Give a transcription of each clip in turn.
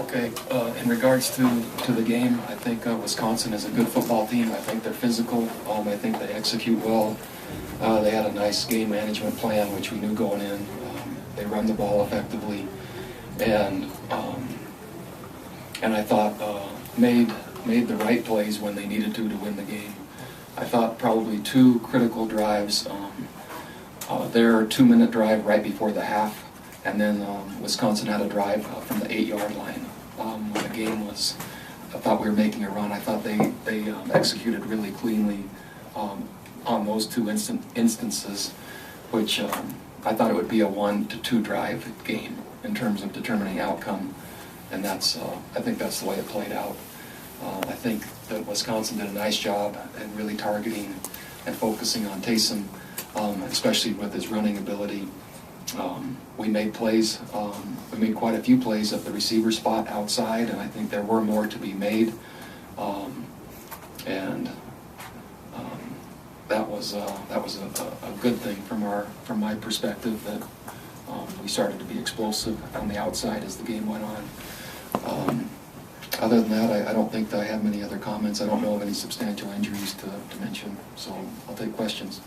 Okay, in regards to the game, I think Wisconsin is a good football team. I think they're physical. I think they execute well. They had a nice game management plan, which we knew going in. They run the ball effectively, and I thought made the right plays when they needed to win the game. I thought probably two critical drives. Their 2-minute drive right before the half, and then Wisconsin had a drive from the 8-yard line. When the game was, I thought we were making a run. I thought they executed really cleanly on those two instances, which I thought it would be a 1-2 drive game in terms of determining outcome, and that's I think that's the way it played out. I think that Wisconsin did a nice job in really targeting and focusing on Taysom, especially with his running ability. We made plays. We made quite a few plays at the receiver spot outside, and I think there were more to be made. That was a good thing from my perspective, that we started to be explosive on the outside as the game went on. Other than that, I don't think that I have many other comments. I don't know of any substantial injuries to mention, so I'll take questions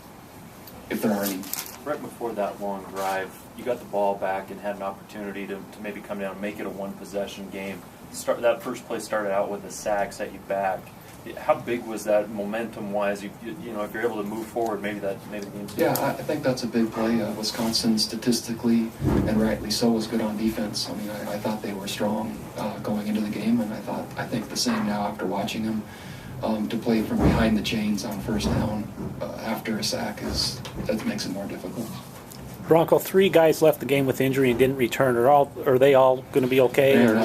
if there are any. Right before that long drive, you got the ball back and had an opportunity to maybe come down and make it a one-possession game. That first play started out with a sack, set you back. How big was that momentum-wise? You know, if you're able to move forward, maybe the game's. Yeah, I think that's a big play. Wisconsin, statistically and rightly so, was good on defense. I mean, I thought they were strong going into the game, and I think the same now after watching them. To play from behind the chains on first down after a sack that makes it more difficult. Bronco, 3 guys left the game with injury and didn't return. Are they all going to be okay? And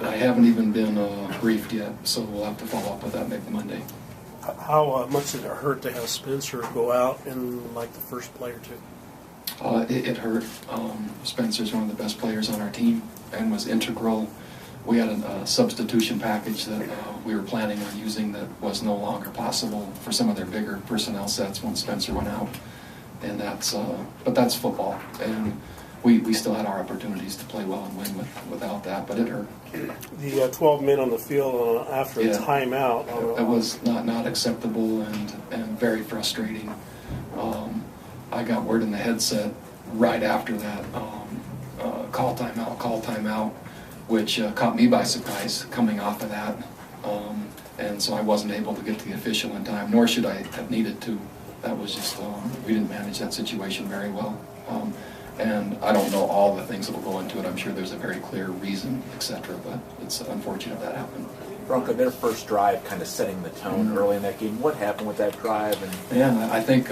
I haven't even been briefed yet, so we'll have to follow up with that maybe Monday. How much did it hurt to have Spencer go out in like the first play or two? It hurt. Spencer's one of the best players on our team and was integral. We had a substitution package that we were planning on using that was no longer possible for some of their bigger personnel sets when Spencer went out. And but that's football. And we still had our opportunities to play well and win without that, but it hurt. The 12 men on the field after a timeout. It was not acceptable and very frustrating. I got word in the headset right after that, call timeout, which caught me by surprise coming off of that. And so I wasn't able to get to the official in time, nor should I have needed to. That was just, we didn't manage that situation very well. And I don't know all the things that will go into it. I'm sure there's a very clear reason, etc., but it's unfortunate that happened. Bronco, their first drive kind of setting the tone early in that game. What happened with that drive? Yeah, I think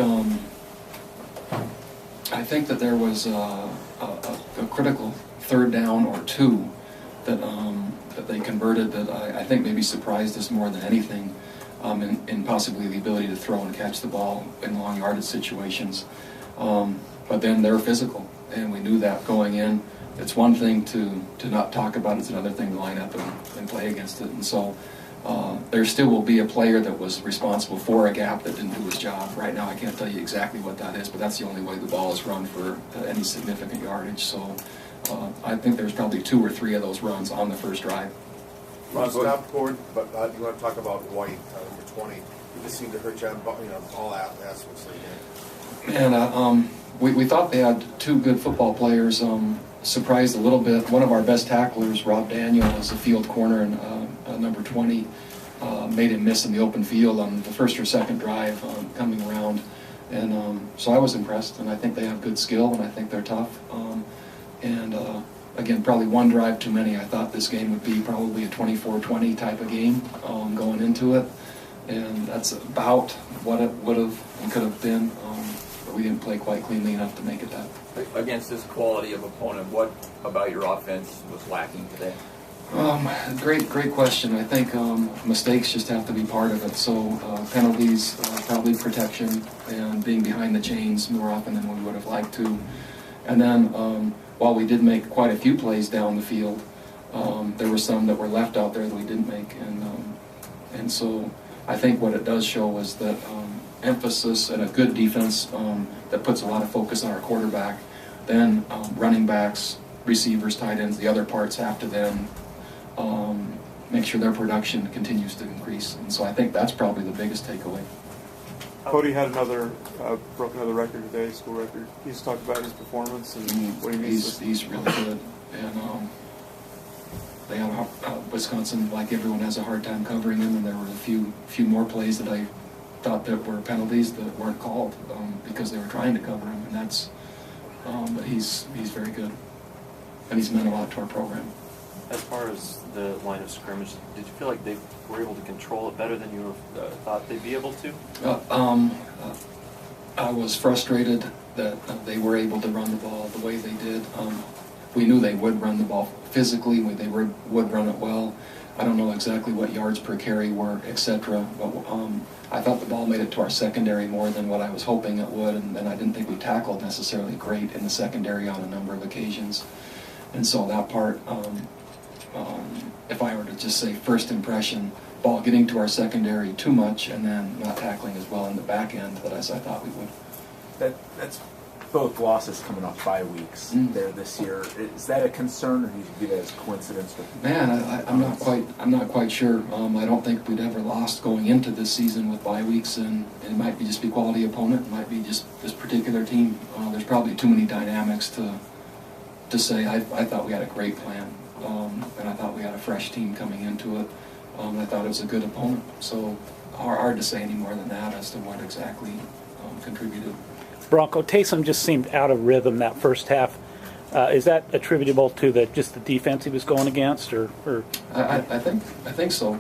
that there was a critical third down or two that they converted that I think maybe surprised us more than anything, in possibly the ability to throw and catch the ball in long yardage situations. But then they're physical, and we knew that going in. It's one thing to not talk about it, it's another thing to line up and play against it. And so there still will be a player that was responsible for a gap that didn't do his job. Right now I can't tell you exactly what that is, but that's the only way the ball is run for any significant yardage. So I think there's probably 2 or 3 of those runs on the first drive. Ron, stop, Gord, but you want to talk about White, number 20. He just seemed to hurt you on all aspects of the game. And we thought they had 2 good football players. Surprised a little bit. One of our best tacklers, Rob Daniel, is a field corner, and number 20 made him miss in the open field on the first or second drive coming around. And so I was impressed, and I think they have good skill, and I think they're tough. Again, probably 1 drive too many. I thought this game would be probably a 24-20 type of game going into it, and that's about what it would have and could have been. But we didn't play quite cleanly enough to make it that. Against this quality of opponent, what about your offense was lacking today? Great question. I think mistakes just have to be part of it. So penalties, probably protection, and being behind the chains more often than we would have liked to. And then while we did make quite a few plays down the field, there were some that were left out there that we didn't make. And so I think what it does show is that emphasis and a good defense that puts a lot of focus on our quarterback, then running backs, receivers, tight ends, the other parts have to then make sure their production continues to increase. And so I think that's probably the biggest takeaway. Cody had broke another record today, school record. He's talked about his performance and what he means. He's really good, and they have Wisconsin, like everyone, has a hard time covering him. And there were a few more plays that I thought that were penalties that weren't called because they were trying to cover him, and that's. But he's very good, and he's meant a lot to our program. As far as the line of scrimmage, did you feel like they were able to control it better than you thought they'd be able to? I was frustrated that they were able to run the ball the way they did. We knew they would run the ball physically. They would run it well. I don't know exactly what yards per carry were, etc. But I thought the ball made it to our secondary more than what I was hoping it would, and I didn't think we tackled necessarily great in the secondary on a number of occasions. And so that part, if I were to just say first impression, ball getting to our secondary too much and then not tackling as well in the back end as I thought we would. That's both losses coming off bye weeks there this year. Is that a concern, or do you view that as coincidence? Man, I'm not quite sure. I don't think we'd ever lost going into this season with bye weeks, and it might be just be quality opponent. It might be just this particular team. There's probably too many dynamics to say. I thought we had a great plan, and I thought we had a fresh team coming into it. I thought it was a good opponent. So hard to say any more than that as to what exactly contributed. Bronco, Taysom just seemed out of rhythm that first half. Is that attributable to just the defense he was going against, or? I think so.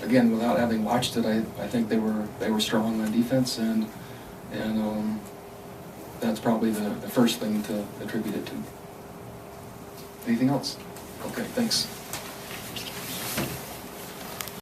Again, without having watched it, I think they were strong on defense, and that's probably the first thing to attribute it to. Anything else? Okay, thanks.